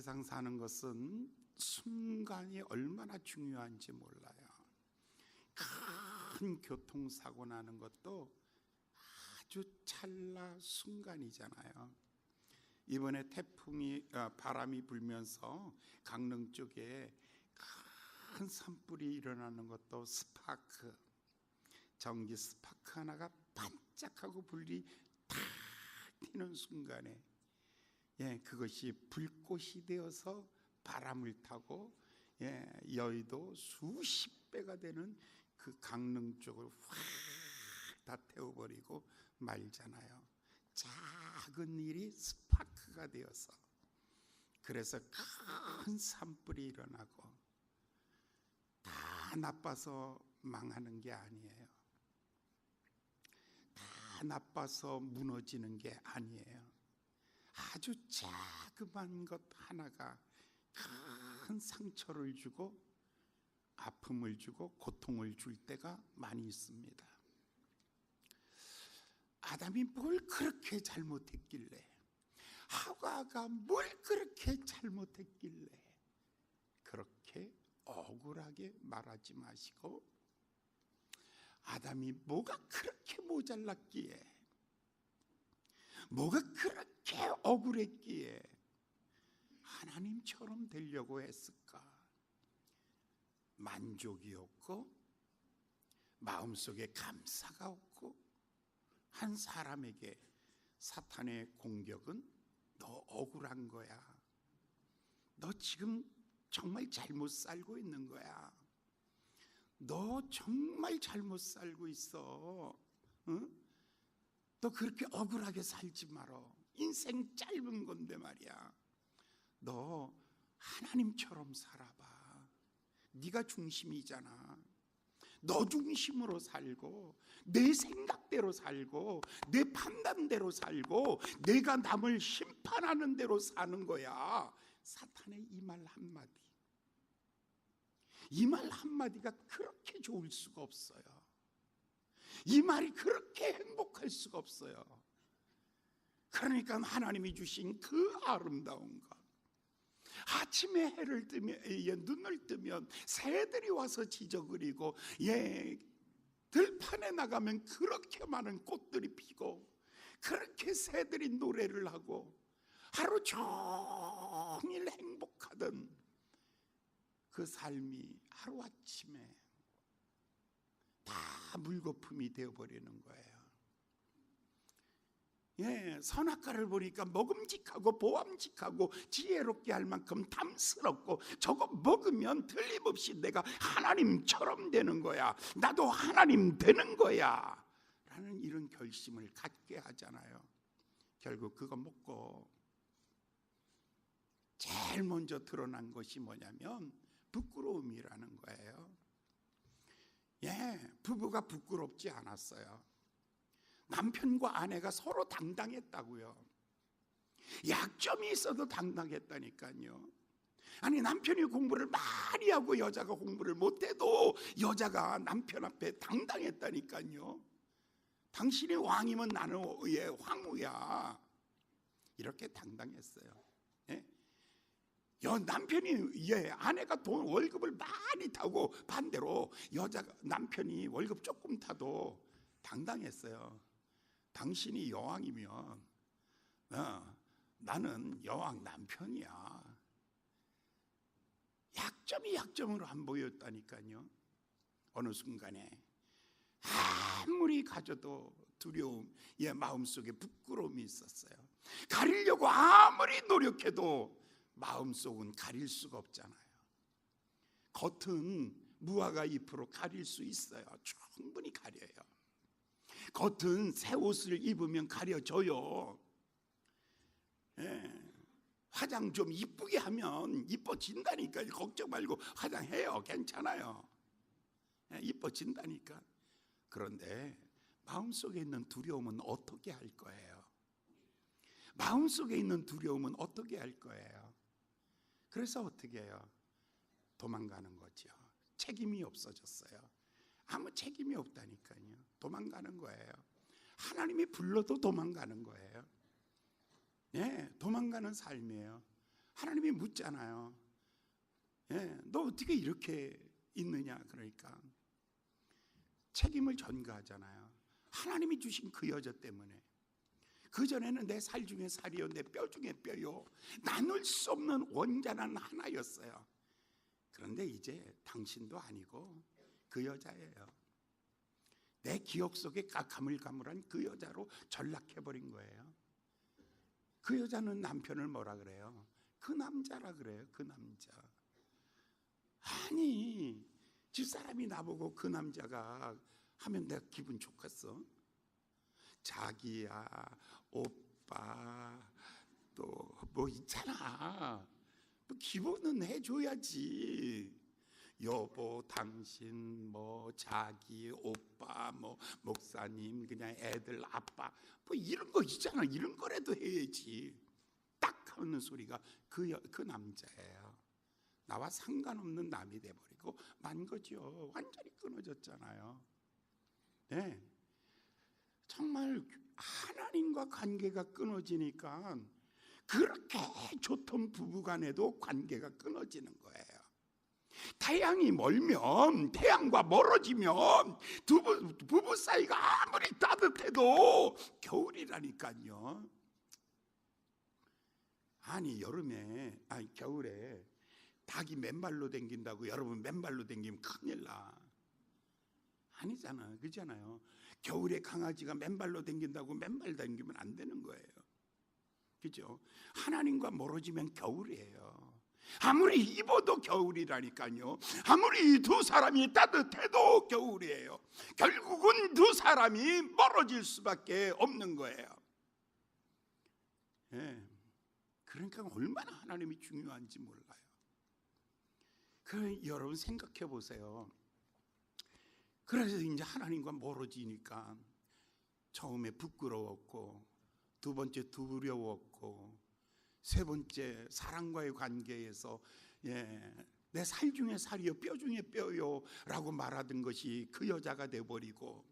세상 사는 것은 순간이 얼마나 중요한지 몰라요. 큰 교통사고 나는 것도 아주 찰나 순간이잖아요. 이번에 바람이 불면서 강릉 쪽에 큰 산불이 일어나는 것도 전기 스파크 하나가 반짝하고 불이 탁 튀는 순간에 그것이 불꽃이 되어서 바람을 타고 여의도 수십 배가 되는 그 강릉 쪽을 확 다 태워버리고 말잖아요. 작은 일이 스파크가 되어서, 그래서 큰 산불이 일어나고, 다 나빠서 망하는 게 아니에요. 다 나빠서 무너지는 게 아니에요. 아주 자그마한 것 하나가 큰 상처를 주고 아픔을 주고 고통을 줄 때가 많이 있습니다. 아담이 뭘 그렇게 잘못했길래, 하와가 뭘 그렇게 잘못했길래, 그렇게 억울하게 말하지 마시고, 아담이 뭐가 그렇게 모자랐기에, 뭐가 그렇게 억울했기에 하나님처럼 되려고 했을까? 만족이 없고 마음속에 감사가 없고, 한 사람에게 사탄의 공격은 너 억울한 거야, 너 지금 정말 잘못 살고 있는 거야, 너 정말 잘못 살고 있어, 응? 너 그렇게 억울하게 살지 말어, 인생 짧은 건데 말이야, 너 하나님처럼 살아봐, 네가 중심이잖아, 너 중심으로 살고 내 생각대로 살고 내 판단대로 살고 내가 남을 심판하는 대로 사는 거야. 사탄의 이 말 한마디, 이 말 한마디가 그렇게 좋을 수가 없어요. 이 말이 그렇게 행복할 수가 없어요. 그러니까 하나님이 주신 그 아름다운 것, 아침에 해를 뜨면, 눈을 뜨면 새들이 와서 지저귀고, 들판에 나가면 그렇게 많은 꽃들이 피고, 그렇게 새들이 노래를 하고, 하루 종일 행복하던 그 삶이 하루아침에 다 물거품이 되어버리는 거예요. 선악과를 보니까 먹음직하고 보암직하고 지혜롭게 할 만큼 탐스럽고, 저거 먹으면 틀림없이 내가 하나님처럼 되는 거야, 나도 하나님 되는 거야 라는 이런 결심을 갖게 하잖아요. 결국 그거 먹고 제일 먼저 드러난 것이 뭐냐면 부끄러움이라는 거예요. 부부가 부끄럽지 않았어요. 남편과 아내가 서로 당당했다고요. 약점이 있어도 당당했다니까요. 아니, 남편이 공부를 많이 하고 여자가 공부를 못해도 여자가 남편 앞에 당당했다니까요. 당신이 왕이면 나는 황후야, 이렇게 당당했어요. 남편이 아내가 월급을 많이 타고 반대로 남편이 월급 조금 타도 당당했어요. 당신이 여왕이면 나는 여왕 남편이야. 약점이 약점으로 안 보였다니까요. 어느 순간에 아무리 가져도 두려움, 마음속에 부끄러움이 있었어요. 가리려고 아무리 노력해도 마음속은 가릴 수가 없잖아요. 겉은 무화과 잎으로 가릴 수 있어요. 충분히 가려요. 겉은 새 옷을 입으면 가려져요. 화장 좀 이쁘게 하면 이뻐진다니까. 걱정 말고 화장해요. 괜찮아요. 이뻐진다니까. 그런데 마음속에 있는 두려움은 어떻게 할 거예요? 마음속에 있는 두려움은 어떻게 할 거예요? 그래서 어떻게 해요? 도망가는 거죠. 책임이 없어졌어요. 아무 책임이 없다니까요. 도망가는 거예요. 하나님이 불러도 도망가는 거예요. 도망가는 삶이에요. 하나님이 묻잖아요. 예, 너 어떻게 이렇게 있느냐. 그러니까 책임을 전가하잖아요. 하나님이 주신 그 여자 때문에. 그전에는 내 살 중에 살이요 내 뼈 중에 뼈요, 나눌 수 없는 원자는 하나였어요. 그런데 이제 당신도 아니고 그 여자예요. 내 기억 속에 가물가물한 그 여자로 전락해버린 거예요. 그 여자는 남편을 뭐라 그래요? 그 남자라 그래요. 그 남자. 아니, 집사람이 나보고 그 남자가 하면 내가 기분 좋겠어? 자기야, 오빠, 또 뭐 있잖아. 뭐 기본은 해줘야지. 여보, 당신, 뭐 자기, 오빠, 뭐 목사님, 그냥 애들, 아빠, 뭐 이런 거 있잖아. 이런 거라도 해야지. 딱 하는 소리가 그 남자예요. 나와 상관없는 남이 돼버리고 만 거죠. 완전히 끊어졌잖아요. 네, 정말 하나님과 관계가 끊어지니까 그렇게 좋던 부부간에도 관계가 끊어지는 거예요. 태양이 멀면, 태양과 멀어지면 부부 사이가 아무리 따뜻해도 겨울이라니까요. 아니 겨울에 닭이 맨발로 댕긴다고 여러분 맨발로 댕기면 큰일 나. 아니잖아, 그렇잖아요. 겨울에 강아지가 맨발로 댕긴다고 맨발 댕기면 안 되는 거예요. 그죠? 하나님과 멀어지면 겨울이에요. 아무리 입어도 겨울이라니까요. 아무리 두 사람이 따뜻해도 겨울이에요. 결국은 두 사람이 멀어질 수밖에 없는 거예요. 예. 그러니까 얼마나 하나님이 중요한지 몰라요. 여러분 생각해 보세요. 그래서 이제 하나님과 멀어지니까 처음에 부끄러웠고, 두 번째 두려웠고, 세 번째 사랑과의 관계에서 내 살 중에 살이요 뼈 중에 뼈요 라고 말하던 것이 그 여자가 돼버리고,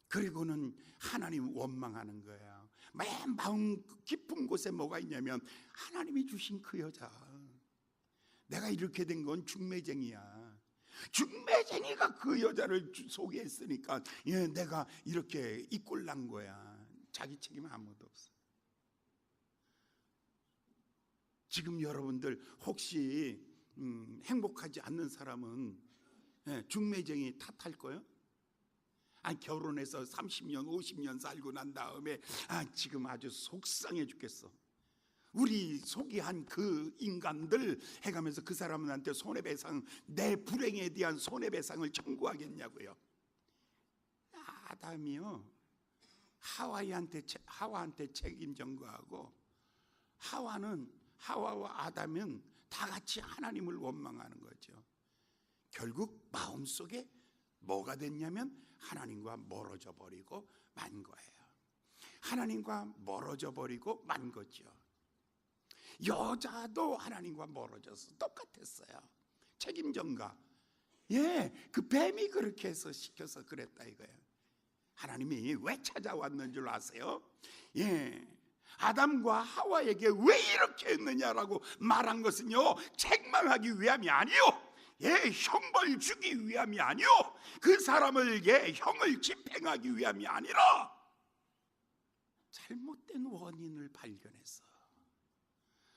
그리고는 하나님 원망하는 거예요. 맨 마음 깊은 곳에 뭐가 있냐면 하나님이 주신 그 여자. 내가 이렇게 된 건 중매쟁이야. 중매쟁이가 그 여자를 소개했으니까 내가 이렇게 이꼴난 거야. 자기 책임 아무도 없어. 지금 여러분들 혹시 행복하지 않는 사람은 중매쟁이 탓할 거예요? 아니, 결혼해서 30년 50년 살고 난 다음에 지금 아주 속상해 죽겠어. 우리 소개한 그 인간들 해가면서 그 사람한테 손해배상, 내 불행에 대한 손해배상을 청구하겠냐고요. 아담이요 하와한테 책임 전가하고, 하와와 아담은 다 같이 하나님을 원망하는 거죠. 결국 마음속에 뭐가 됐냐면 하나님과 멀어져 버리고 만 거예요. 하나님과 멀어져 버리고 만 거죠. 여자도 하나님과 멀어져서 똑같았어요. 책임 전가. 그 뱀이 그렇게 해서 시켜서 그랬다 이거예요. 하나님이 왜 찾아왔는 줄 아세요? 아담과 하와에게 왜 이렇게 했느냐라고 말한 것은요, 책망하기 위함이 아니요, 형벌 주기 위함이 아니요, 그 사람을 형을 집행하기 위함이 아니라 잘못된 원인을 발견해서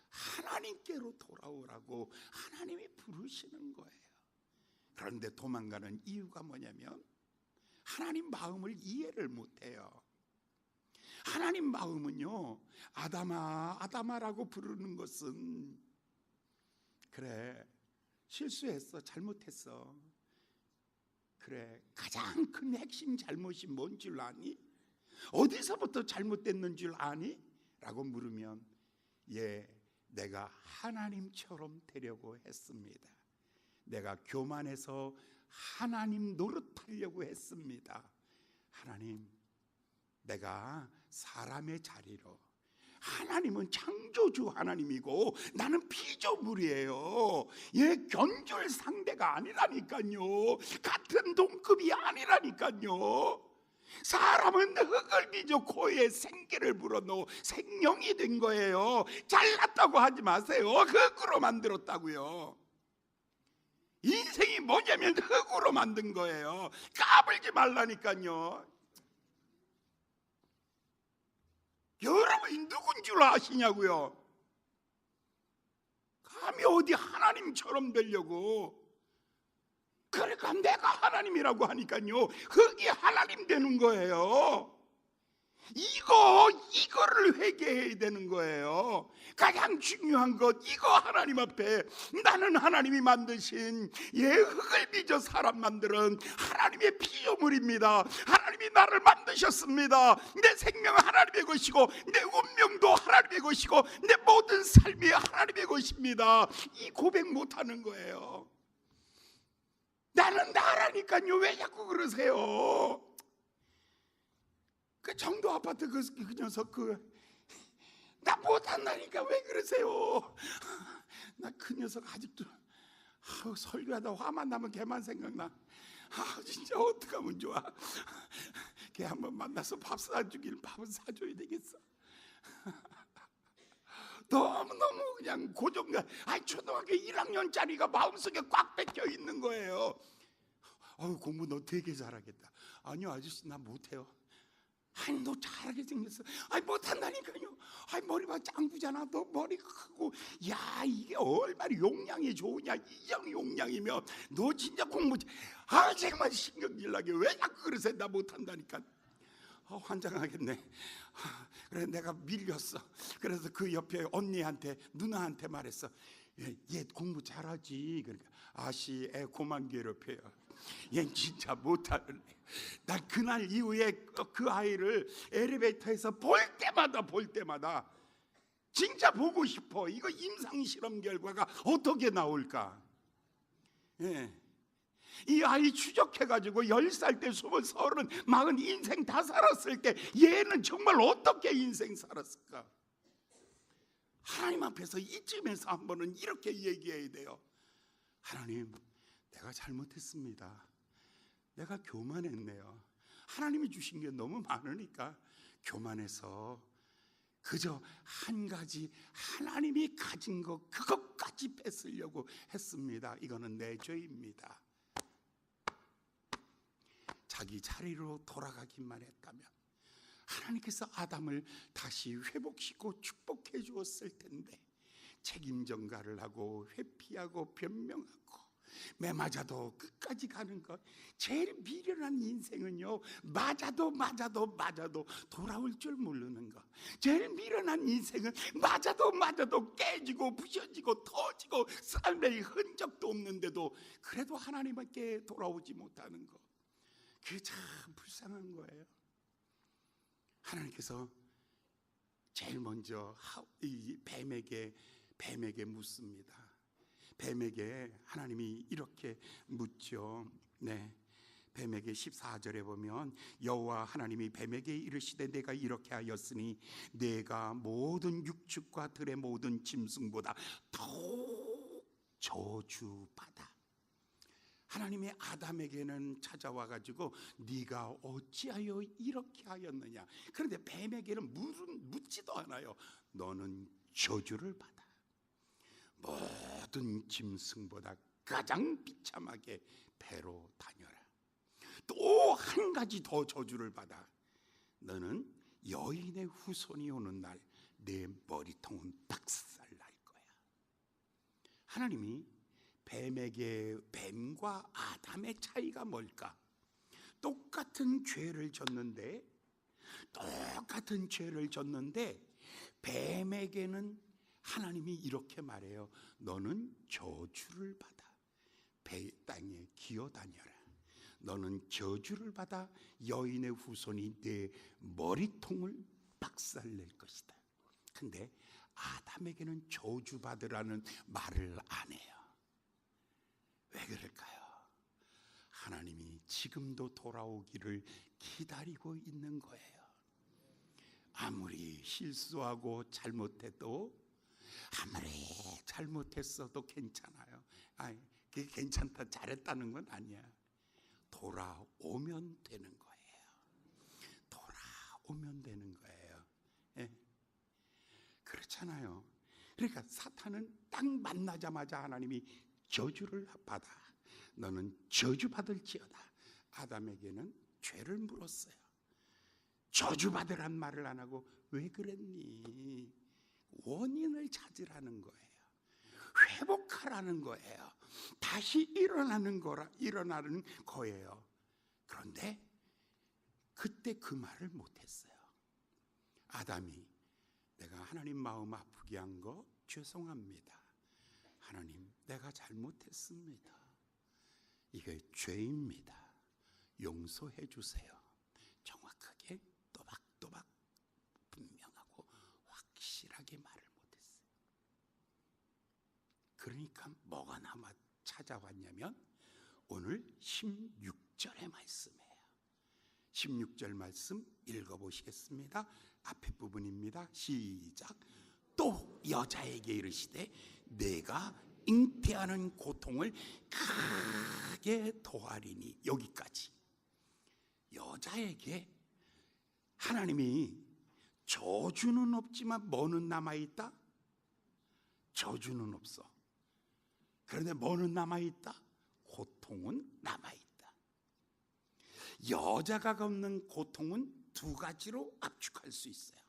하나님께로 돌아오라고 하나님이 부르시는 거예요. 그런데 도망가는 이유가 뭐냐면 하나님 마음을 이해를 못해요. 하나님 마음은요, 아담아 아담아라고 부르는 것은, 그래 실수했어, 잘못했어, 그래 가장 큰 핵심 잘못이 뭔 줄 아니? 어디서부터 잘못됐는 줄 아니? 라고 물으면 내가 하나님처럼 되려고 했습니다. 내가 교만해서 하나님 노릇하려고 했습니다. 하나님, 내가 사람의 자리로, 하나님은 창조주 하나님이고 나는 피조물이에요. 견줄 상대가 아니라니까요. 같은 동급이 아니라니까요. 사람은 흙을 빚어 코에 생기를 불어넣어 생명이 된 거예요. 잘났다고 하지 마세요. 흙으로 만들었다고요. 인생이 뭐냐면 흙으로 만든 거예요. 까불지 말라니까요. 여러분이 누군 줄 아시냐고요? 감히 어디 하나님처럼 되려고. 그러니까 내가 하나님이라고 하니까요, 흙이 하나님 되는 거예요. 이거를 회개해야 되는 거예요. 가장 중요한 것, 이거 하나님 앞에 나는 하나님이 만드신 흙을 빚어 사람 만드는 하나님의 피조물입니다. 하나님이 나를 만드셨습니다. 내 생명은 하나님의 것이고 내 운명도 하나님의 것이고 내 모든 삶이 하나님의 것입니다. 이 고백 못하는 거예요. 나는 나라니까요. 왜 자꾸 그러세요? 그 정도 아파트 그 녀석 나 못한다니까 왜 그러세요? 나 그 녀석 아직도 설교하다 화만 나면 걔만 생각나. 진짜 어떡하면 좋아. 걔 한번 만나서 밥은 사줘야 되겠어. 너무너무 그냥 고정관. 초등학교 1학년짜리가 마음속에 꽉 뺏겨 있는 거예요. 공부 너 되게 잘하겠다. 아니요 아저씨 나 못해요. 너 잘하게 생겼어. 못한다니까요. 머리가 짱구잖아. 너 머리 크고. 야 이게 얼마나 용량이 좋으냐. 이정 용량이면 너 진짜 공부 정말 신경질 나게 왜 자꾸 그러세요. 나 못한다니까. 환장하겠네. 그래 내가 밀렸어. 그래서 그 옆에 언니한테 누나한테 말했어. 얘 공부 잘하지. 그러니까 아씨 애 그만 괴롭혀요. 얘 진짜 못하는 애. 난 그날 이후에 그 아이를 엘리베이터에서 볼 때마다 진짜 보고 싶어. 이거 임상실험 결과가 어떻게 나올까. 이 아이 추적해가지고 10살 때 20, 30, 40 인생 다 살았을 때 얘는 정말 어떻게 인생 살았을까. 하나님 앞에서 이쯤에서 한 번은 이렇게 얘기해야 돼요. 하나님 내가 잘못했습니다. 내가 교만했네요. 하나님이 주신 게 너무 많으니까 교만해서 그저 한 가지 하나님이 가진 것 그것까지 뺏으려고 했습니다. 이거는 내 죄입니다. 자기 자리로 돌아가기만 했다면 하나님께서 아담을 다시 회복시키고 축복해 주었을 텐데 책임 전가를 하고 회피하고 변명하고 매맞아도 끝까지 가는 것. 제일 미련한 인생은요, 맞아도 돌아올 줄 모르는 것. 제일 미련한 인생은 맞아도 깨지고 부셔지고 터지고 삶의 흔적도 없는데도 그래도 하나님께 돌아오지 못하는 것. 그게 참 불쌍한 거예요. 하나님께서 제일 먼저 이 뱀에게 묻습니다. 뱀에게 하나님이 이렇게 묻죠. 뱀에게 14절에 보면 여호와 하나님이 뱀에게 이르시되 내가 이렇게 하였으니 내가 모든 육축과 들의 모든 짐승보다 더욱 저주받아. 하나님이 아담에게는 찾아와 가지고 네가 어찌하여 이렇게 하였느냐. 그런데 뱀에게는 묻지도 않아요. 너는 저주를 받아. 모든 짐승보다 가장 비참하게 배로 다녀라. 또 한 가지 더 저주를 받아. 너는 여인의 후손이 오는 날 내 머리통은 박살날 거야. 하나님이 뱀과 아담의 차이가 뭘까? 똑같은 죄를 졌는데 뱀에게는 하나님이 이렇게 말해요. 너는 저주를 받아 땅에 기어다녀라. 너는 저주를 받아 여인의 후손이 내 머리통을 박살낼 것이다. 근데 아담에게는 저주받으라는 말을 안 해요. 왜 그럴까요? 하나님이 지금도 돌아오기를 기다리고 있는 거예요. 아무리 실수하고 잘못해도 아무리 잘못했어도 괜찮아요. 그게 괜찮다 잘했다는 건 아니야. 돌아오면 되는 거예요. 오면 되는 거예요. 예. 그렇잖아요. 그러니까 사탄은 딱 만나자마자 하나님이 저주를 받아. 너는 저주받을지어다. 아담에게는 죄를 물었어요. 저주받으란 말을 안 하고 왜 그랬니? 원인을 찾으라는 거예요. 회복하라는 거예요. 다시 일어나는 거예요. 그런데 그때 그 말을 못했어요. 아담이 내가 하나님 마음 아프게 한 거 죄송합니다. 하나님, 내가 잘못했습니다. 이게 죄입니다. 용서해 주세요. 정확하게 또박또박 분명하고 확실하게 말을 못했어요. 그러니까 뭐가 남아 찾아왔냐면 오늘 16절의 말씀이에요. 16절 말씀 읽어보시겠습니다. 앞에 부분입니다. 시작. 또 여자에게 이르시되 내가 잉태하는 고통을 크게 더하리니. 여기까지. 여자에게 하나님이 저주는 없지만 뭐는 남아있다? 저주는 없어. 그런데 뭐는 남아있다? 고통은 남아있다. 여자가 겪는 고통은 두 가지로 압축할 수 있어요.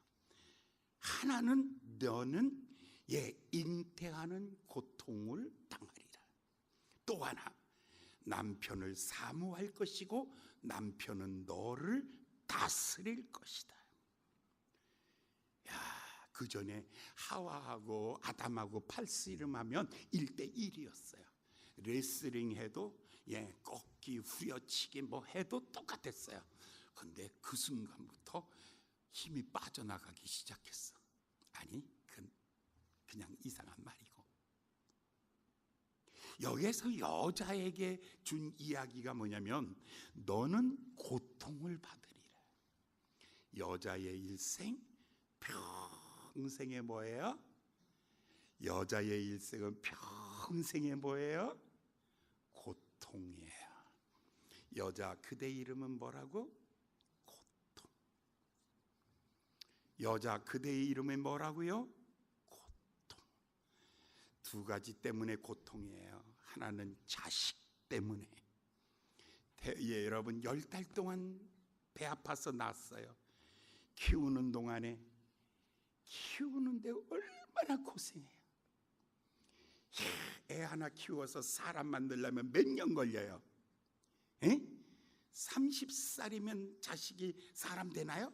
하나는 너는 잉태하는 고통을 당하리라. 또 하나, 남편을 사모할 것이고 남편은 너를 다스릴 것이다. 야, 그 전에 하와하고 아담하고 팔씨름하면 1대1이었어요. 레슬링 해도 꺾기, 후려치기 뭐 해도 똑같았어요. 근데 그 순간부터 힘이 빠져나가기 시작했어. 아니, 그냥 이상한 말이고. 여기에서 여자에게 준 이야기가 뭐냐면 너는 고통을 받으리라. 여자의 일생 평생에 뭐예요? 여자의 일생은 평생에 뭐예요? 고통이에요. 여자, 그대 이름은 뭐라고? 고통. 여자, 그대의 이름은 뭐라고요? 고통. 두 가지 때문에 고통이에요. 하나는 자식 때문에. 여러분 10달 동안 배 아파서 낳았어요. 키우는데 얼마나 고생해요. 애 하나 키워서 사람 만들려면 몇 년 걸려요? 30살이면 자식이 사람 되나요?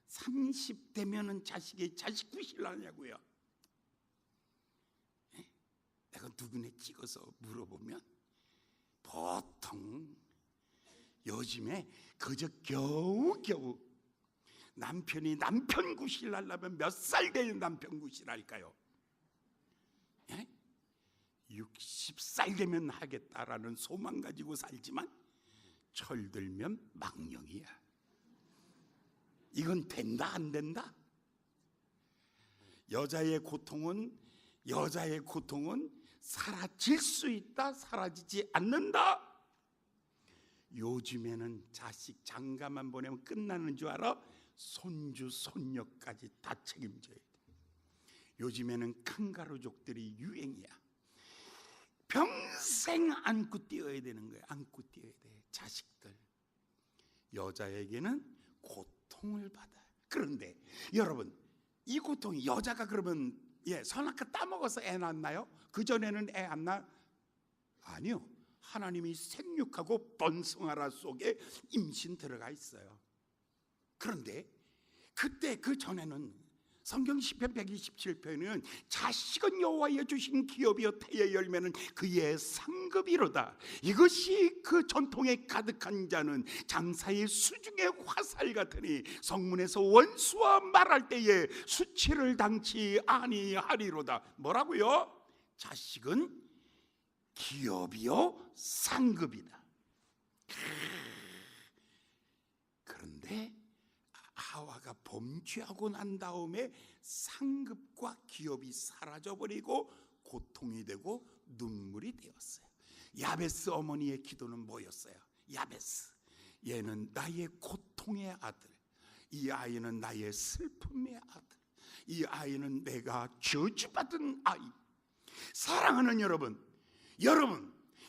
30대면은 자식 구실하냐고요. 내가 누구네 찍어서 물어보면 보통 요즘에 그저 겨우 남편이 남편 구실하려면 몇 살 되는 남편 구실할까요? 60살 되면 하겠다라는 소망 가지고 살지만 철들면 망령이야. 이건 된다 안 된다? 여자의 고통은 사라질 수 있다, 사라지지 않는다. 요즘에는 자식 장가만 보내면 끝나는 줄 알아? 손주 손녀까지 다 책임져야 돼. 요즘에는 칸가루족들이 유행이야. 평생 안고 뛰어야 되는 거야. 안고 뛰어야 돼. 자식들. 여자에게는 고통을 받아요. 그런데 여러분, 이 고통이 여자가 그러면 선악과 따먹어서 애 낳나요? 그전에는 애 안 낳? 아니요. 하나님이 생육하고 번성하라 속에 임신 들어가 있어요. 그런데 그때 그 전에는 성경 시편 127편에는 자식은 여호와의 주신 기업이요 태의 열매는 그의 상급이로다. 이것이 그 전통에 가득한 자는 장사의 수중의 화살 같으니 성문에서 원수와 말할 때에 수치를 당치 아니하리로다. 뭐라고요? 자식은 기업이요 상급이다. 그런데 하와가 범죄하고 난 다음에 상급과 기업이 사라져버리고 고통이 되고 눈물이 되었어요. 야베스 어머니의 기도는 뭐였어요? 얘는 나의 고통의 아들, 이 아이는 나의 슬픔의 아들, 이 아이는 내가 저주받은 아이. 사랑하는 여러분,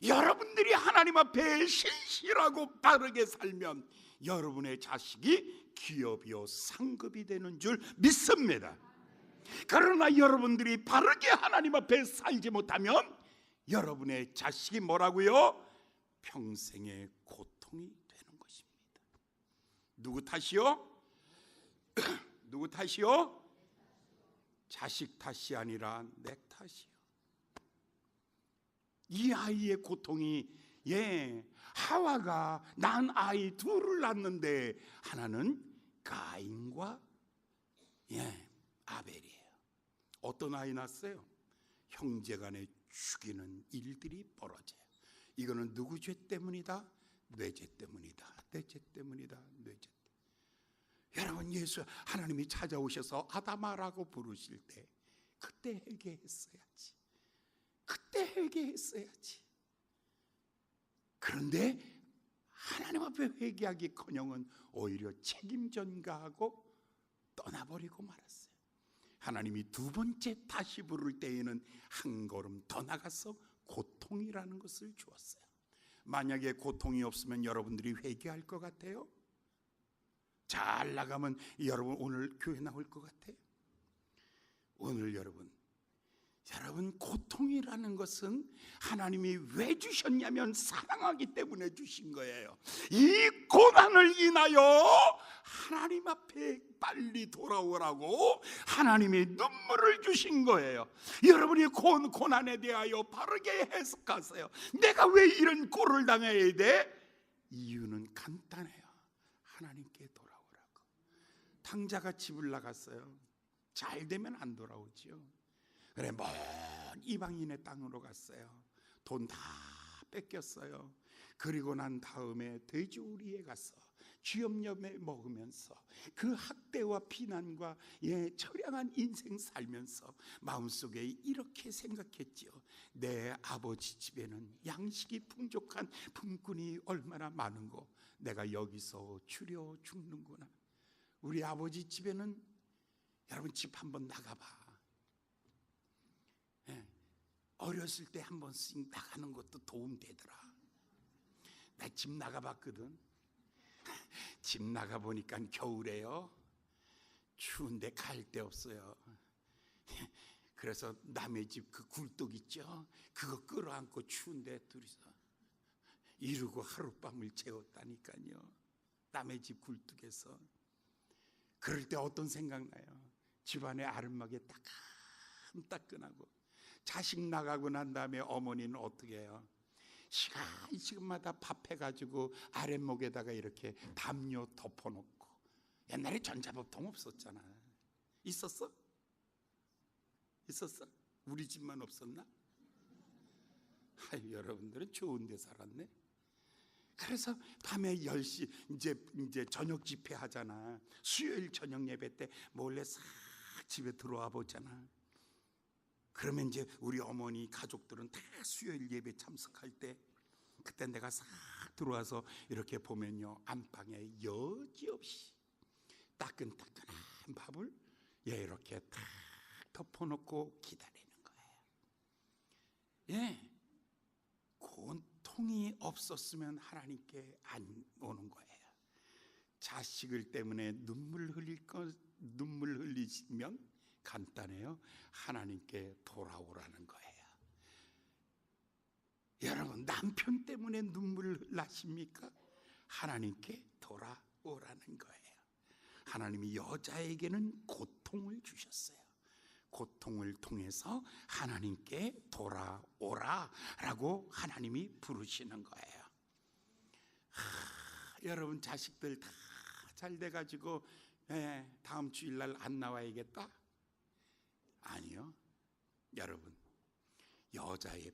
여러분들이 하나님 앞에 신실하고 바르게 살면 여러분의 자식이 기업이요 상급이 되는 줄 믿습니다. 그러나 여러분들이 바르게 하나님 앞에 살지 못하면 여러분의 자식이 뭐라고요? 평생의 고통이 되는 것입니다. 누구 탓이요? 누구 탓이요? 자식 탓이 아니라 내 탓이요. 이 아이의 고통이, 하와가 난 아이 둘을 낳는데 하나는 가인과 아벨이에요. 어떤 아이 낳았어요? 형제간에 죽이는 일들이 벌어져요. 이거는 누구 죄 때문이다? 뇌죄 때문이다. 뇌죄 때문이다. 뇌죄. 여러분, 예수 하나님이 찾아오셔서 아담아라고 부르실 때 그때 회개했어야지. 그때 회개했어야지. 그런데 하나님 앞에 회개하기커녕은 오히려 책임 전가하고 떠나버리고 말았어요. 하나님이 두 번째 다시 부를 때에는 한 걸음 더 나가서 고통이라는 것을 주었어요. 만약에 고통이 없으면 여러분들이 회개할 것 같아요? 잘 나가면 여러분 오늘 교회 나올 것 같아요? 오늘 여러분 고통이라는 것은 하나님이 왜 주셨냐면 사랑하기 때문에 주신 거예요. 이 고난을 인하여 하나님 앞에 빨리 돌아오라고 하나님이 눈물을 주신 거예요. 여러분이 고난에 대하여 바르게 해석하세요. 내가 왜 이런 꼴을 당해야 돼? 이유는 간단해요. 하나님께 돌아오라고. 탕자가 집을 나갔어요. 잘 되면 안 돌아오지요. 그래, 먼 이방인의 땅으로 갔어요. 돈 다 뺏겼어요. 그리고 난 다음에 돼지우리에 가서 쥐염염에 먹으면서 그 학대와 비난과 처량한 인생 살면서 마음속에 이렇게 생각했지요. 내 아버지 집에는 양식이 풍족한 품꾼이 얼마나 많은고 내가 여기서 추려 죽는구나. 우리 아버지 집에는, 여러분 집 한번 나가봐. 어렸을 때 한 번씩 나가는 것도 도움되더라. 나 집 나가봤거든. 집 나가보니까 겨울에요, 추운데 갈 데 없어요. 그래서 남의 집 그 굴뚝 있죠, 그거 끌어안고 추운데 둘이서 이러고 하룻밤을 재웠다니까요. 남의 집 굴뚝에서. 그럴 때 어떤 생각 나요? 집안의 아름막에 따끈따끈하고. 자식 나가고 난 다음에 어머니는 어떻게 해요? 시간마다 밥 해가지고 아랫목에다가 이렇게 담요 덮어놓고. 옛날에 전자법통 없었잖아. 있었어? 있었어? 우리 집만 없었나? 여러분들은 좋은 데 살았네. 그래서 밤에 10시 이제 저녁 집회 하잖아. 수요일 저녁 예배 때 몰래 싹 집에 들어와 보잖아. 그러면 이제 우리 어머니 가족들은 다 수요일 예배 참석할 때, 그때 내가 싹 들어와서 이렇게 보면요, 안방에 여지없이 따끈따끈한 밥을 이렇게 탁 덮어놓고 기다리는 거예요. 고통이 없었으면 하나님께 안 오는 거예요. 자식을 때문에 눈물 흘리시면 간단해요. 하나님께 돌아오라는 거예요. 여러분, 남편 때문에 눈물을 나십니까? 하나님께 돌아오라는 거예요. 하나님이 여자에게는 고통을 주셨어요. 고통을 통해서 하나님께 돌아오라라고 하나님이 부르시는 거예요. 여러분 자식들 다 잘 돼가지고 다음 주일날 안 나와야겠다? 아니요. 여러분, 여자의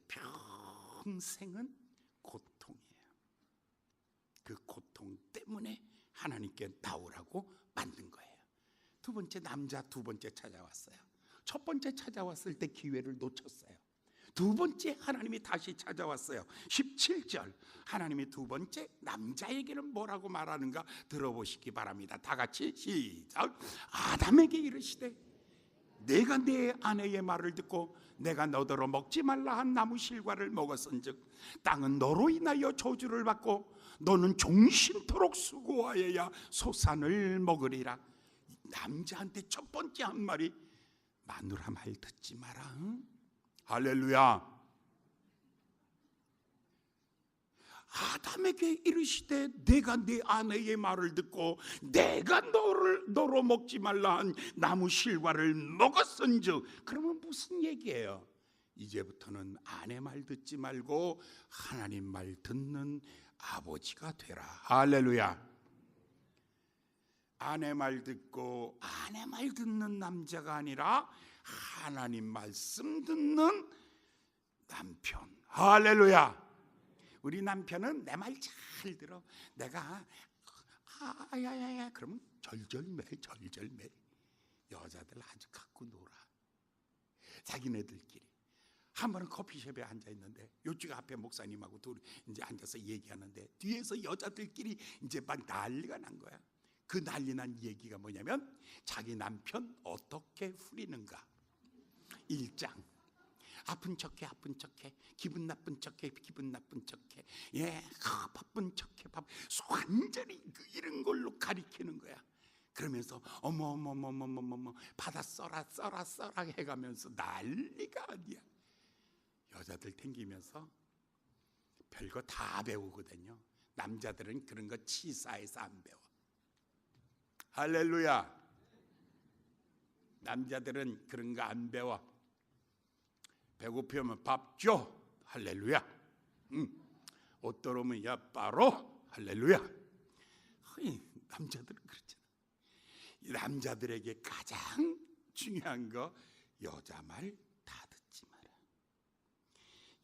평생은 고통이에요. 그 고통 때문에 하나님께 나오라고 만든 거예요. 두 번째, 남자 두 번째 찾아왔어요. 첫 번째 찾아왔을 때 기회를 놓쳤어요. 두 번째 하나님이 다시 찾아왔어요. 17절 하나님이 두 번째 남자에게는 뭐라고 말하는가 들어보시기 바랍니다. 다 같이 시작. 아담에게 이르시되 내가 내 아내의 말을 듣고 내가 너더러 먹지 말라 한 나무 실과를 먹었은즉 땅은 너로 인하여 저주를 받고 너는 종신토록 수고하여야 소산을 먹으리라. 남자한테 첫 번째 한 말이 마누라 말 듣지 마라. 응? 할렐루야. 아담에게 이르시되 내가 네 아내의 말을 듣고 내가 너로 먹지 말라 한 나무 실과를 먹었은즉, 그러면 무슨 얘기예요? 이제부터는 아내 말 듣지 말고 하나님 말 듣는 아버지가 되라. 할렐루야. 아내 말 듣고 아내 말 듣는 남자가 아니라 하나님 말씀 듣는 남편. 할렐루야. 우리 남편은 내 말 잘 들어. 내가 아야야야 그러면 절절매. 여자들 아주 갖고 놀아. 자기네들끼리. 한 번은 커피숍에 앉아 있는데 요쪽 앞에 목사님하고 둘이 이제 앉아서 얘기하는데 뒤에서 여자들끼리 이제 막 난리가 난 거야. 그 난리 난 얘기가 뭐냐면 자기 남편 어떻게 후리는가. 1장 아픈 척해 기분 나쁜 척해 예 바쁜 척해 완전히 이런 걸로 가리키는 거야. 그러면서 어머 받아 써라 해가면서 난리가 아니야. 여자들 댕기면서 별거 다 배우거든요. 남자들은 그런 거 치사해서 안 배워. 할렐루야. 남자들은 그런 거 안 배워. 배고프면 밥 줘. 할렐루야. 옷 더러우면 야 빨어. 할렐루야. 남자들은 그렇잖아. 남자들에게 가장 중요한 거 여자 말 다 듣지 마라.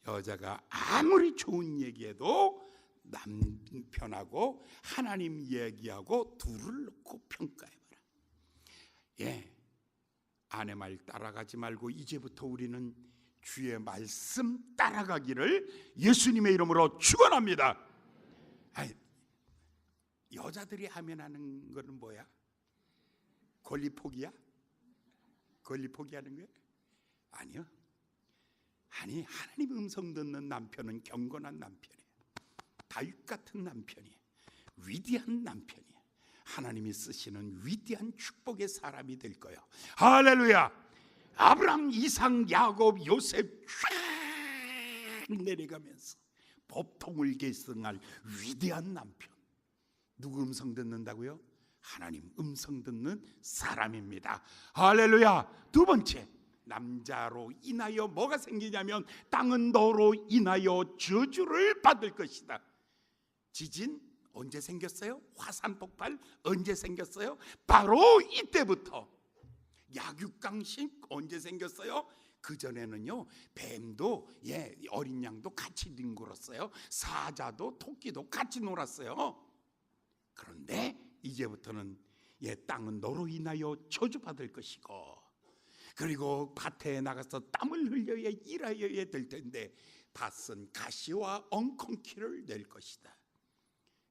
여자가 아무리 좋은 얘기해도 남편하고 하나님 얘기하고 둘을 놓고 평가해봐라. 예, 아내 말 따라가지 말고 이제부터 우리는 주의 말씀 따라가기를 예수님의 이름으로 축원합니다. 여자들이 하면 하는 거는 뭐야? 권리 포기야? 권리 포기하는 거야? 아니요. 아니, 하나님 음성 듣는 남편은 경건한 남편이에요. 다윗 같은 남편이에요. 위대한 남편이에요. 하나님이 쓰시는 위대한 축복의 사람이 될 거예요. 할렐루야. 아브라함, 이삭, 야곱, 요셉 쫙 내려가면서 법통을 계승할 위대한 남편. 누구 음성 듣는다고요? 하나님 음성 듣는 사람입니다. 할렐루야. 두 번째, 남자로 인하여 뭐가 생기냐면 땅은 너로 인하여 저주를 받을 것이다. 지진 언제 생겼어요? 화산 폭발 언제 생겼어요? 바로 이때부터. 약육강식 언제 생겼어요? 그전에는요 뱀도 어린 양도 같이 뒹굴었어요. 사자도 토끼도 같이 놀았어요. 그런데 이제부터는 땅은 너로 인하여 저주받을 것이고, 그리고 밭에 나가서 땀을 흘려야 일하여야 될 텐데 밭은 가시와 엉겅퀴를 낼 것이다.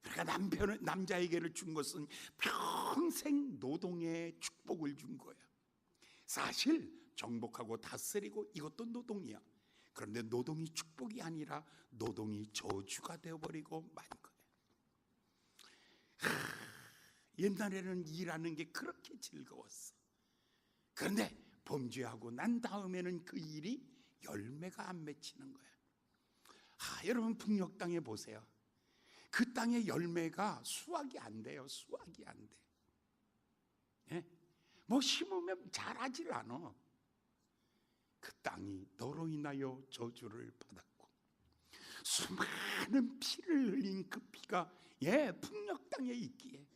그러니까 남자에게를 준 것은 평생 노동의 축복을 준 거야. 사실 정복하고 다스리고 이것도 노동이야. 그런데 노동이 축복이 아니라 노동이 저주가 되어버리고 만 거야. 옛날에는 일하는 게 그렇게 즐거웠어. 그런데 범죄하고 난 다음에는 그 일이 열매가 안 맺히는 거야. 여러분 북녘 땅에 보세요. 그 땅의 열매가 수확이 안 돼요. 수확이 안 돼. 예? 뭐 심으면 자라질 않아. 그 땅이 너로 인하여 저주를 받았고, 수많은 피를 흘린 그 피가 북녘 땅에 있기에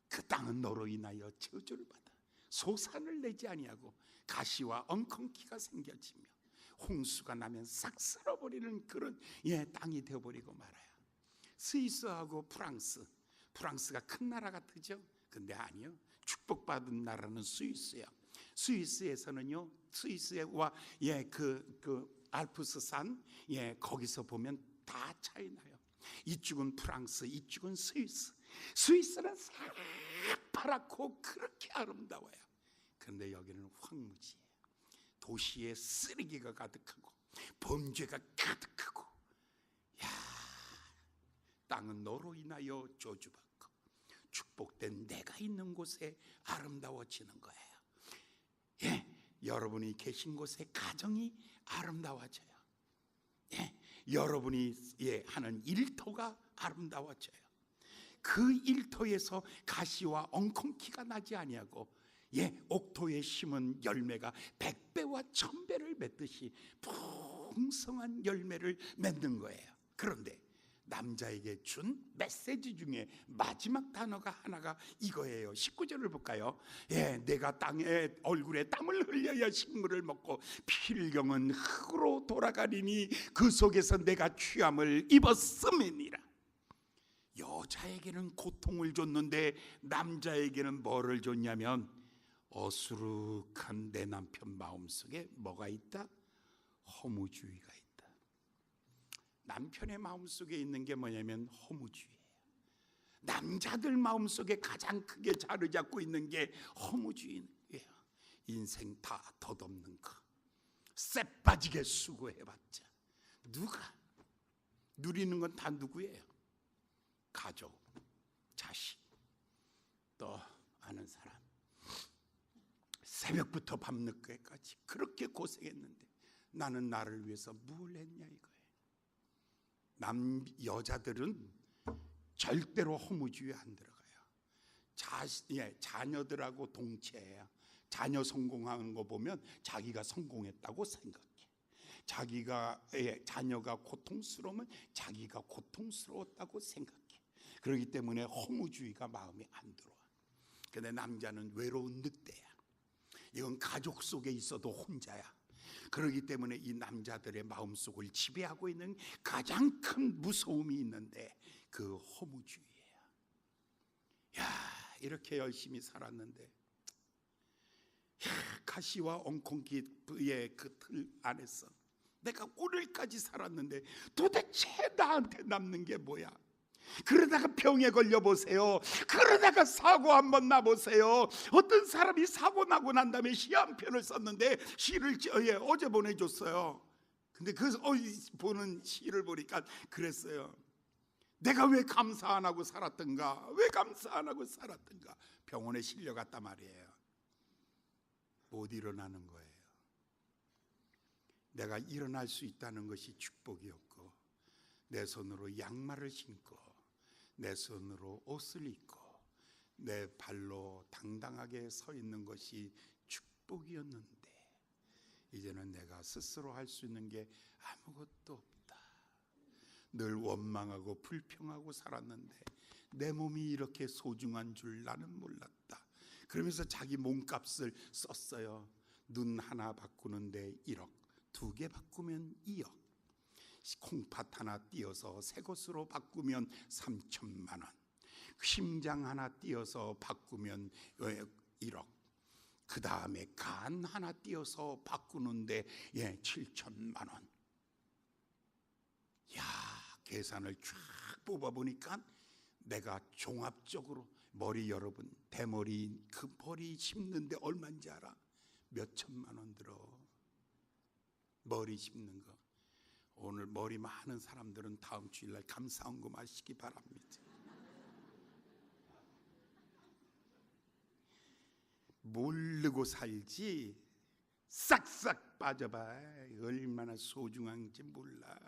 그 땅은 너로 인하여 저주를 받아 소산을 내지 아니하고 가시와 엉겅퀴가 생겨지며 홍수가 나면 싹 쓸어버리는 그런 땅이 되어버리고 말아요. 스위스하고 프랑스가 큰 나라 같으죠? 근데 아니요. 축복받은 나라는 스위스야. 스위스에서는요, 스위스와 그 알프스산 거기서 보면 다 차이 나요. 이쪽은 프랑스, 이쪽은 스위스. 스위스는 새파랗고 그렇게 아름다워요. 그런데 여기는 황무지예요. 도시에 쓰레기가 가득하고 범죄가 가득하고, 야, 땅은 너로 인하여 저주받고 축복된 내가 있는 곳에 아름다워지는 거예요. 여러분이 계신 곳에 가정이 아름다워져요. 여러분이 하는 일터가 아름다워져요. 그 일터에서 가시와 엉겅퀴가 나지 아니하고 옥토에 심은 열매가 100배와 1000배를 맺듯이 풍성한 열매를 맺는 거예요. 그런데 남자에게 준 메시지 중에 마지막 단어가 하나가 이거예요. 19절을 볼까요? 내가 땅에 얼굴에 땀을 흘려야 식물을 먹고 필경은 흙으로 돌아가리니 그 속에서 내가 취함을 입었음이니라. 여자에게는 고통을 줬는데 남자에게는 뭐를 줬냐면, 어수룩한 내 남편 마음속에 뭐가 있다? 허무주의가 있다. 남편의 마음속에 있는 게 뭐냐면 허무주의예요. 남자들 마음속에 가장 크게 자리 잡고 있는 게 허무주의예요. 인생 다 덧없는 거, 쎄 빠지게 수고해봤자 누가 누리는 건 다 누구예요? 가족, 자식, 또 아는 사람. 새벽부터 밤늦게까지 그렇게 고생했는데 나는 나를 위해서 뭘 했냐 이거예요. 여자들은 절대로 허무주의에 안 들어가요. 자녀들하고 동체해요. 자녀 성공하는 거 보면 자기가 성공했다고 생각해. 자녀가 고통스러우면 자기가 고통스러웠다고 생각해. 그렇기 때문에 허무주의가 마음에 안 들어와. 근데 남자는 외로운 늑대야. 이건 가족 속에 있어도 혼자야. 그렇기 때문에 이 남자들의 마음속을 지배하고 있는 가장 큰 무서움이 있는데 그 허무주의예요. 이렇게 열심히 살았는데 가시와 엉겅퀴의 그 틀 안에서 내가 오늘까지 살았는데 도대체 나한테 남는 게 뭐야? 그러다가 병에 걸려보세요. 그러다가 사고 한번 나보세요. 어떤 사람이 사고 나고 난 다음에 시 한 편을 썼는데 시를 어제 보내줬어요. 근데 그 보는 시를 보니까 그랬어요. 내가 왜 감사 안 하고 살았던가, 왜 감사 안 하고 살았던가. 병원에 실려갔단 말이에요. 못 일어나는 거예요. 내가 일어날 수 있다는 것이 축복이었고, 내 손으로 양말을 신고 내 손으로 옷을 입고 내 발로 당당하게 서 있는 것이 축복이었는데 이제는 내가 스스로 할 수 있는 게 아무것도 없다. 늘 원망하고 불평하고 살았는데 내 몸이 이렇게 소중한 줄 나는 몰랐다. 그러면서 자기 몸값을 썼어요. 눈 하나 바꾸는데 1억, 2개 바꾸면 2억, 콩팥 하나 띄어서 새 것으로 바꾸면 3천만 원, 심장 하나 띄어서 바꾸면 1억, 그 다음에 간 하나 띄어서 바꾸는데 7천만 원. 계산을 쫙 뽑아보니까 내가 종합적으로 머리, 여러분 대머리 그 머리 심는데 얼마인지 알아? 몇 천만 원 들어. 머리 심는 거. 오늘 머리 많은 사람들은 다음 주일날 감사헌금 하시기 바랍니다. 모르고 살지 싹싹 빠져봐. 얼마나 소중한지 몰라.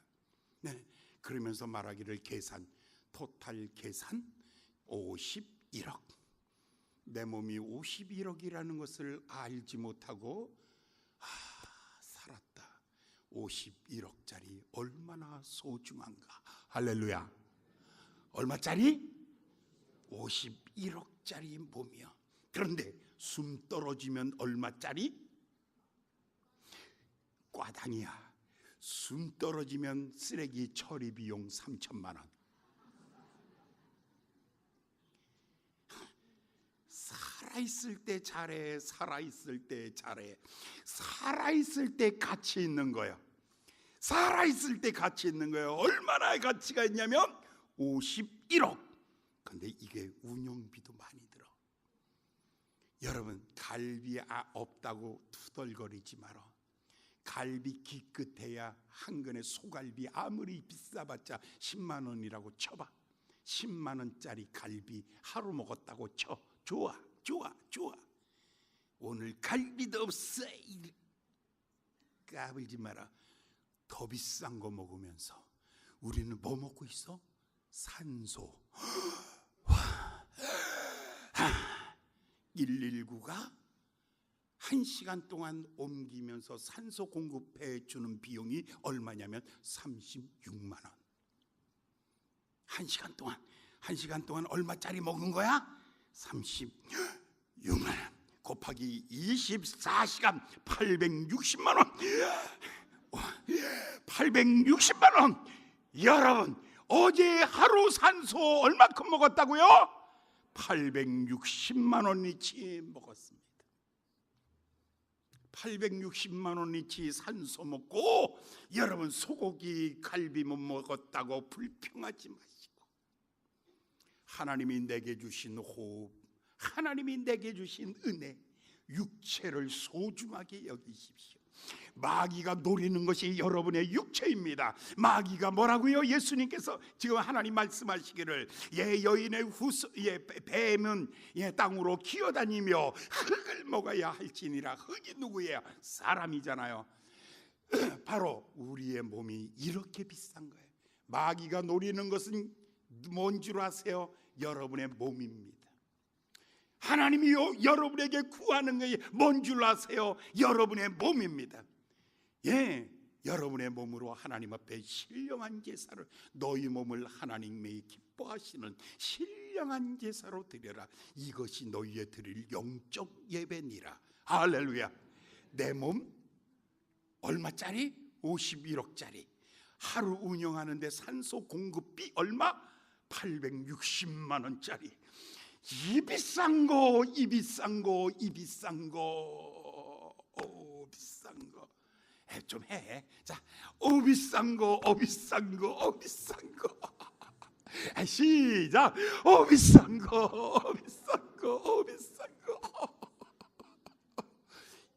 그러면서 말하기를 토탈 계산 51억. 내 몸이 51억이라는 것을 알지 못하고 살았다. 51억짜리 얼마나 소중한가. 할렐루야. 얼마짜리? 51억짜리 몸이요. 그런데 숨 떨어지면 얼마짜리? 꽈당이야. 숨 떨어지면 쓰레기 처리 비용 3천만 원. 살아있을 때 잘해. 살아있을 때 잘해. 살아있을 때 가치 있는 거예요. 살아있을 때 가치 있는 거예요. 얼마나 가치가 있냐면 51억. 근데 이게 운영비도 많이 들어. 여러분, 갈비 없다고 투덜거리지 마라. 갈비 기껏해야 한 근에 소갈비 아무리 비싸봤자 10만 원이라고 쳐봐. 10만 원짜리 갈비 하루 먹었다고 쳐. 좋아. 오늘 갈비도 없어. 까불지 마라. 더 비싼 거 먹으면서 우리는 뭐 먹고 있어? 산소. 119가 1시간 동안 옮기면서 산소 공급해 주는 비용이 얼마냐면 36만 원. 1시간 동안 얼마짜리 먹은 거야? 36만 원 곱하기 24시간 860만 원. 860만 원. 여러분, 어제 하루 산소 얼마큼 먹었다고요? 860만 원어치 먹었습니다. 860만 원어치 산소 먹고 여러분 소고기 갈비 못 먹었다고 불평하지 마시고, 하나님이 내게 주신 호흡, 하나님이 내게 주신 은혜, 육체를 소중하게 여기십시오. 마귀가 노리는 것이 여러분의 육체입니다. 마귀가 뭐라고요? 예수님께서 지금 하나님 말씀하시기를 여인의 뱀은 땅으로 기어다니며 흙을 먹어야 할지니라. 흙이 누구예요? 사람이잖아요. 바로 우리의 몸이 이렇게 비싼 거예요. 마귀가 노리는 것은 뭔 줄 아세요? 여러분의 몸입니다. 하나님이 여러분에게 구하는 것이 뭔 줄 아세요? 여러분의 몸입니다. 여러분의 몸으로 하나님 앞에 신령한 제사를, 너희 몸을 하나님이 기뻐하시는 신령한 제사로 드려라. 이것이 너희에 드릴 영적 예배니라. 할렐루야. 내 몸 얼마짜리? 51억짜리. 하루 운영하는데 산소 공급비 얼마? 860만 원짜리. 이 비싼 거. 비싼 거. 좀 해. 자, 비싼 거. 시작. 비싼 거.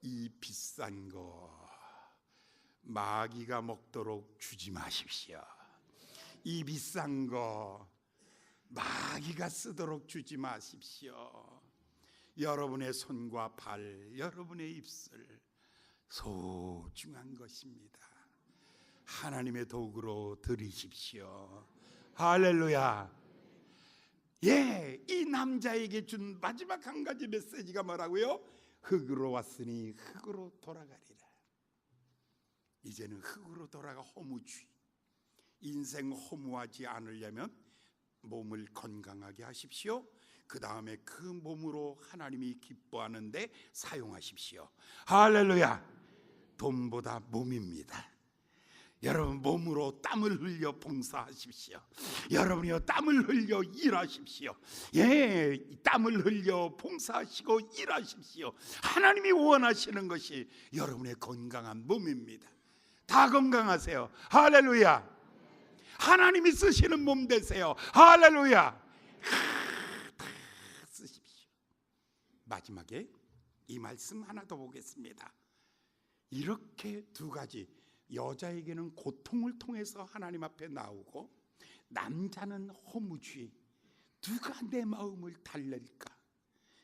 이 비싼 거 마귀가 먹도록 주지 마십시오. 이 비싼 거 마귀가 쓰도록 주지 마십시오. 여러분의 손과 발, 여러분의 입술 소중한 것입니다. 하나님의 도구로 드리십시오. 할렐루야. 이 남자에게 준 마지막 한 가지 메시지가 뭐라고요? 흙으로 왔으니 흙으로 돌아가리라. 이제는 흙으로 돌아가 허무주의. 인생 허무하지 않으려면 몸을 건강하게 하십시오. 그 다음에 그 몸으로 하나님이 기뻐하는데 사용하십시오. 할렐루야. 돈보다 몸입니다. 여러분, 몸으로 땀을 흘려 봉사하십시오. 여러분이요, 땀을 흘려 일하십시오. 땀을 흘려 봉사하시고 일하십시오. 하나님이 원하시는 것이 여러분의 건강한 몸입니다. 다 건강하세요. 할렐루야. 하나님이 쓰시는 몸 되세요. 할렐루야. 다 쓰십시오. 마지막에 이 말씀 하나 더 보겠습니다. 이렇게 두 가지, 여자에게는 고통을 통해서 하나님 앞에 나오고 남자는 허무주의, 누가 내 마음을 달랠까?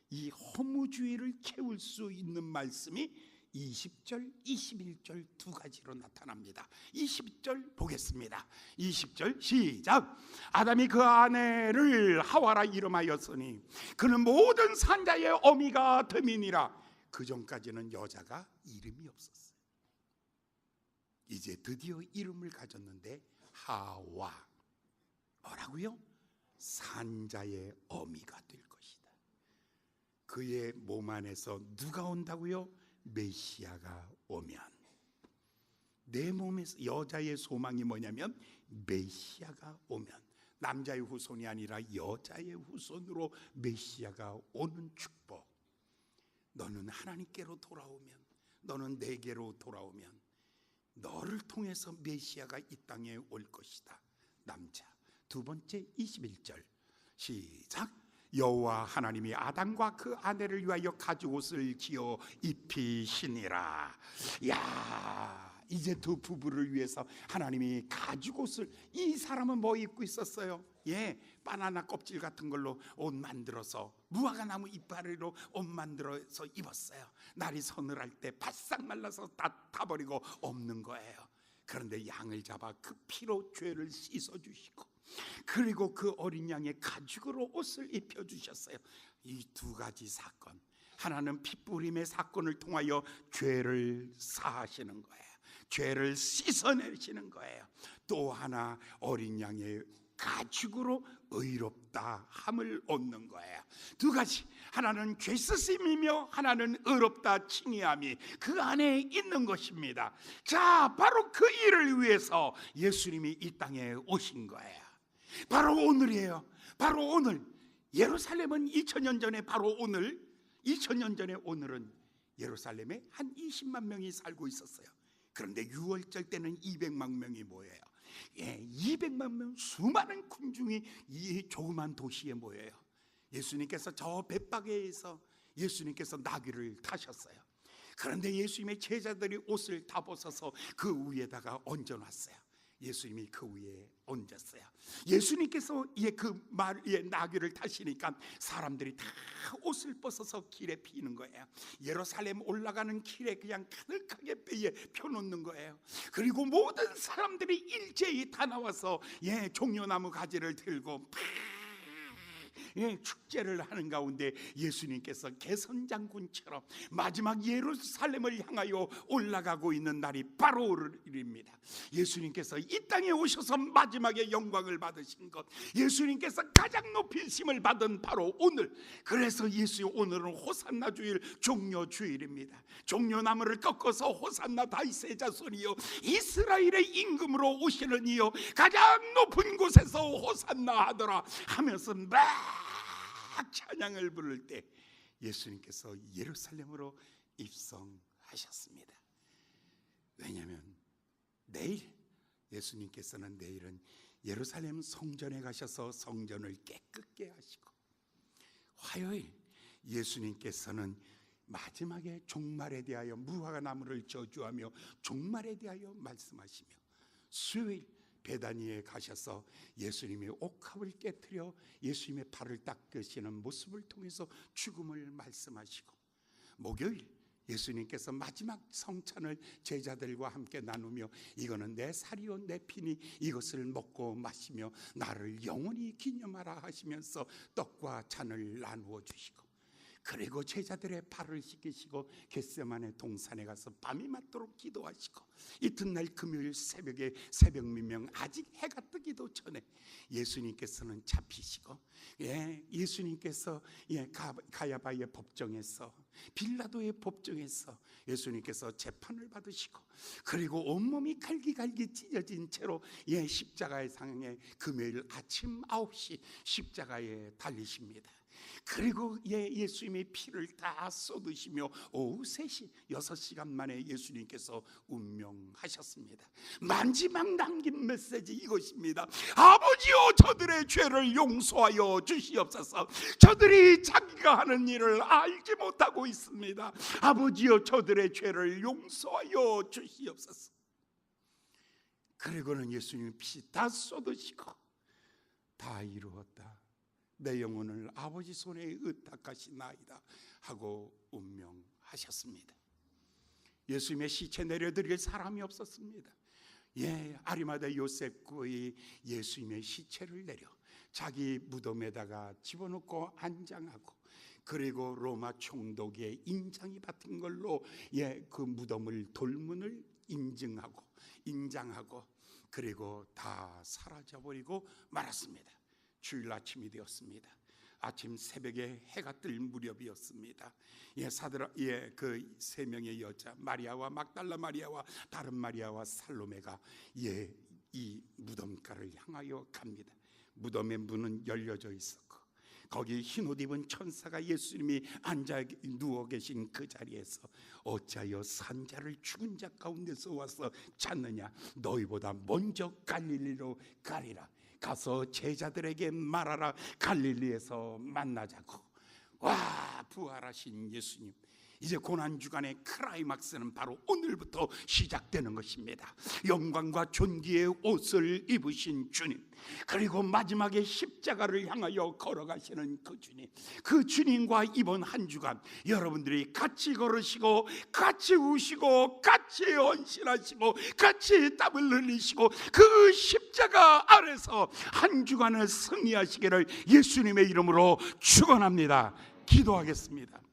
이 허무주의를 채울 수 있는 말씀이 20절, 21절 두 가지로 나타납니다. 20절 보겠습니다. 20절 시작. 아담이 그 아내를 하와라 이름하였으니 그는 모든 산자의 어미가 됨이니라. 그 전까지는 여자가 이름이 없었어요. 이제 드디어 이름을 가졌는데 하와, 뭐라고요? 산자의 어미가 될 것이다. 그의 몸 안에서 누가 온다고요? 메시아가 오면. 내 몸에서 여자의 소망이 뭐냐면 메시아가 오면, 남자의 후손이 아니라 여자의 후손으로 메시아가 오는 축복. 너는 하나님께로 돌아오면, 너는 내게로 돌아오면 너를 통해서 메시아가 이 땅에 올 것이다. 남자. 두 번째 21절 시작. 여호와 하나님이 아담과 그 아내를 위하여 가죽옷을 지어 입히시니라. 야, 이제 두 부부를 위해서 하나님이 가죽옷을, 이 사람은 뭐 입고 있었어요? 바나나 껍질 같은 걸로 옷 만들어서, 무화과 나무 이파리로 옷 만들어서 입었어요. 날이 서늘할 때 바싹 말라서 다 타버리고 없는 거예요. 그런데 양을 잡아 그 피로 죄를 씻어주시고, 그리고 그 어린 양의 가죽으로 옷을 입혀주셨어요. 이 두 가지 사건, 하나는 피뿌림의 사건을 통하여 죄를 사하시는 거예요. 죄를 씻어내시는 거예요. 또 하나, 어린 양의 가죽으로 의롭다 함을 얻는 거예요. 두 가지, 하나는 죄 씻음이며 하나는 의롭다 칭의함이 그 안에 있는 것입니다. 자, 바로 그 일을 위해서 예수님이 이 땅에 오신 거예요. 바로 오늘이에요. 바로 오늘. 예루살렘은 2000년 전에, 바로 오늘, 2000년 전에 오늘은 예루살렘에 한 20만 명이 살고 있었어요. 그런데 6월절 때는 200만 명이 모여요. 200만 명, 수많은 군중이 이 조그만 도시에 모여요. 예수님께서 저 벳바게에서 예수님께서 나귀를 타셨어요. 그런데 예수님의 제자들이 옷을 다 벗어서 그 위에다가 얹어놨어요. 예수님이 그 위에 얹었어요. 예수님께서 나귀를 타시니까 사람들이 다 옷을 벗어서 길에 피는 거예요. 예루살렘 올라가는 길에 그냥 가득하게 펴놓는 거예요. 그리고 모든 사람들이 일제히 다 나와서 종려나무 가지를 들고 축제를 하는 가운데 예수님께서 개선장군처럼 마지막 예루살렘을 향하여 올라가고 있는 날이 바로 오늘입니다. 예수님께서 이 땅에 오셔서 마지막에 영광을 받으신 것, 예수님께서 가장 높인 심을 받은 바로 오늘. 그래서 오늘은 호산나 주일, 종려 주일입니다. 종려나무를 꺾어서 호산나 다윗의 자손이여 이스라엘의 임금으로 오시는 이여 가장 높은 곳에서 호산나 하더라 하면서 막 찬양을 부를 때 예수님께서 예루살렘으로 입성하셨습니다. 왜냐하면 내일, 예수님께서는 내일은 예루살렘 성전에 가셔서 성전을 깨끗게 하시고, 화요일 예수님께서는 마지막에 종말에 대하여 무화과 나무를 저주하며 종말에 대하여 말씀하시며, 수요일 베다니에 가셔서 예수님의 옥합을 깨트려 예수님의 발을 닦으시는 모습을 통해서 죽음을 말씀하시고, 목요일 예수님께서 마지막 성찬을 제자들과 함께 나누며 이거는 내 살이요 내 피니 이것을 먹고 마시며 나를 영원히 기념하라 하시면서 떡과 잔을 나누어 주시고, 그리고 제자들의 발을 씻기시고 겟세마네 동산에 가서 밤이 맞도록 기도하시고, 이튿날 금요일 새벽에 새벽 민명, 아직 해가 뜨기도 전에 예수님께서는 잡히시고, 예수님께서 가야바의 법정에서, 빌라도의 법정에서 예수님께서 재판을 받으시고, 그리고 온몸이 갈기갈기 찢어진 채로 십자가의 상에 금요일 아침 9시 십자가에 달리십니다. 그리고 예수님의 피를 다 쏟으시며 오후 3시 6시간 만에 예수님께서 운명하셨습니다. 마지막 남긴 메시지 이것입니다. 아버지여, 저들의 죄를 용서하여 주시옵소서. 저들이 자기가 하는 일을 알지 못하고 있습니다. 아버지여, 저들의 죄를 용서하여 주시옵소서. 그리고는 예수님 피 다 쏟으시고 다 이루었다, 내 영혼을 아버지 손에 의탁하시나이다 하고 운명하셨습니다. 예수님의 시체 내려드릴 사람이 없었습니다. 아리마다 요셉이 예수님의 시체를 내려 자기 무덤에다가 집어넣고 안장하고, 그리고 로마 총독의 인장이 받은 걸로 그 무덤을, 돌문을 인장하고 그리고 다 사라져버리고 말았습니다. 주일 아침이 되었습니다. 아침 새벽에 해가 뜰 무렵이었습니다. 그 세 명의 여자, 마리아와 막달라 마리아와 다른 마리아와 살로메가 이 무덤가를 향하여 갑니다. 무덤의 문은 열려져 있었고, 거기 흰옷 입은 천사가 예수님이 앉아 누워 계신 그 자리에서 어찌하여 산자를 죽은 자 가운데서 와서 찾느냐? 너희보다 먼저 갈릴리로 가리라. 가서 제자들에게 말하라. 갈릴리에서 만나자고. 와, 부활하신 예수님. 이제 고난주간의 클라이막스는 바로 오늘부터 시작되는 것입니다. 영광과 존귀의 옷을 입으신 주님, 그리고 마지막에 십자가를 향하여 걸어가시는 그 주님, 그 주님과 이번 한 주간 여러분들이 같이 걸으시고 같이 우시고 같이 헌신하시고 같이 땀을 흘리시고 그 십자가 아래서 한 주간을 승리하시기를 예수님의 이름으로 축원합니다. 기도하겠습니다.